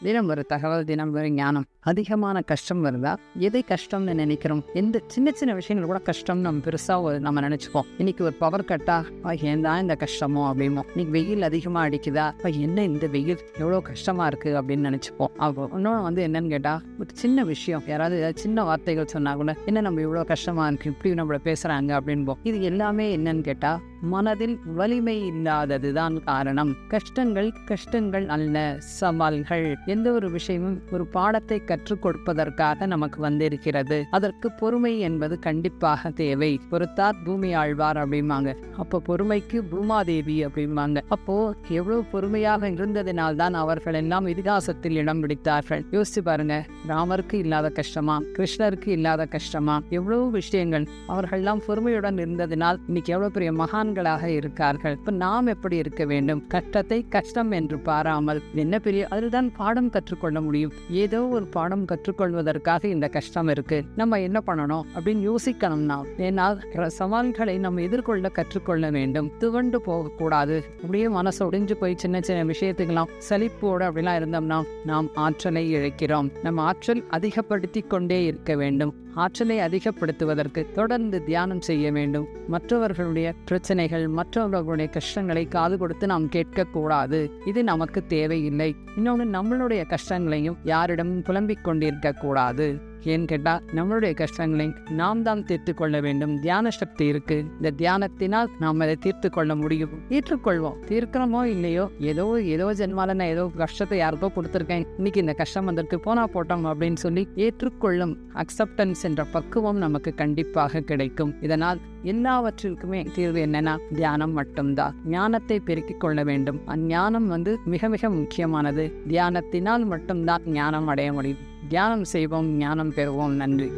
தினம் ஒரு தகவல், தினம் ஒரு ஞானம். அதிகமான கஷ்டம் வருதா? எதை கஷ்டம்னு நினைக்கிறோம்? எந்த சின்ன சின்ன விஷயங்கள் கூட கஷ்டம் நம்ம பெருசாக நம்ம நினச்சிப்போம். இன்னைக்கு ஒரு பவர் கட்டா, ஏன் தான் இந்த கஷ்டமோ அப்படிமோ. இன்னைக்கு வெயில் அதிகமாக அடிக்குதா, என்ன இந்த வெயில் எவ்வளோ கஷ்டமாக இருக்குது அப்படின்னு நினச்சிப்போம். அப்போ இன்னொன்று என்னன்னு கேட்டால், ஒரு சின்ன விஷயம், யாராவது ஏதாவது சின்ன வார்த்தைகள் சொன்னால் கூட என்ன நம்ம இவ்வளோ கஷ்டமாக இருக்குது, இப்படி நம்மளை பேசுகிறாங்க அப்படின்போம். இது எல்லாமே என்னன்னு கேட்டால், மனதில் வலிமை இல்லாதது தான் காரணம். கஷ்டங்கள் அல்ல, சவால்கள். எந்த ஒரு விஷயமும் ஒரு பாடத்தை கற்றுக் கொடுப்பதற்காக நமக்கு வந்திருக்கிறது. அதற்கு பொறுமை என்பது கண்டிப்பாக தேவை. பொறுத்தார் பூமி ஆழ்வார் அப்படிம்பாங்க. அப்போ பொறுமைக்கு பூமாதேவி அப்படிம்பாங்க. அப்போ எவ்வளவு பொறுமையாக இருந்ததினால்தான் அவர்கள் எல்லாம் இதிகாசத்தில் இடம் பிடித்தார்கள். யோசிச்சு பாருங்க, ராமருக்கு இல்லாத கஷ்டமா, கிருஷ்ணருக்கு இல்லாத கஷ்டமா? எவ்வளவு விஷயங்கள். அவர்கள்லாம் பொறுமையுடன் இருந்ததினால் இன்னைக்கு எவ்வளவு பெரிய மகான்களாக இருக்கார்கள். இப்ப நாம் எப்படி இருக்க வேண்டும்? கஷ்டத்தை கஷ்டம் என்று பாராமல் என்ன பெரிய, அதுதான் பாடம் கற்றுக்கொள்ள முடியும். ஏதோ ஒரு பாடம் கற்றுக்கொள்வதற்காக இந்த கஷ்டம் இருக்கு, நம்ம என்ன பண்ணணும் அப்படின்னு யோசிக்கணும். நாம் ஏன்னால் சவால்களை நம்ம எதிர்கொள்ள கற்றுக்கொள்ள வேண்டும். துவண்டு போகக்கூடாது. அப்படியே மனசு ஒடிஞ்சு போய் சின்ன சின்ன விஷயத்துக்கெல்லாம் சலிப்போடு அப்படிலாம் இருந்தோம்னா நாம் ஆற்றலை இழக்கிறோம். நம்ம ஆற்றல் அதிகப்படுத்தி கொண்டே இருக்க வேண்டும். ஆற்றலை அதிகப்படுத்துவதற்கு தொடர்ந்து தியானம் செய்ய வேண்டும். மற்றவர்களுடைய பிரச்சனைகள், மற்றவர்களுடைய கஷ்டங்களை காது கொடுத்து நாம் கேட்கக்கூடாது. இது நமக்கு தேவையில்லை. இன்னொன்று, நம்மளுடைய கஷ்டங்களையும் யாரிடமும் புலம்பிக் கொண்டிருக்க கூடாது. ஏன்னு கேட்டால், நம்மளுடைய கஷ்டங்களை நாம் தான் தீர்த்து கொள்ள வேண்டும். தியான சக்தி இருக்கு. இந்த தியானத்தினால் நாம் அதை தீர்த்து கொள்ள முடியும். ஏற்றுக்கொள்வோம். தீர்க்கிறோமோ இல்லையோ, ஏதோ ஜென்மால நான் ஏதோ கஷ்டத்தை யாருக்கோ கொடுத்துருக்கேன், இன்னைக்கு இந்த கஷ்டம் வந்திருக்கு, போனா போட்டோம் அப்படின்னு சொல்லி ஏற்றுக்கொள்ளும் அக்செப்டன்ஸ் என்ற பக்குவம் நமக்கு கண்டிப்பாக கிடைக்கும். இதனால் எல்லாவற்றிற்குமே தீர்வு என்னன்னா தியானம் மட்டும்தான். ஞானத்தை பெருக்கிக் கொள்ள வேண்டும். அஞ்ஞானம் மிக மிக முக்கியமானது. தியானத்தினால் மட்டும்தான் ஞானம் அடைய முடியும். தியானம் செய்வோம், ஞானம் பெறுவோம். நன்றி.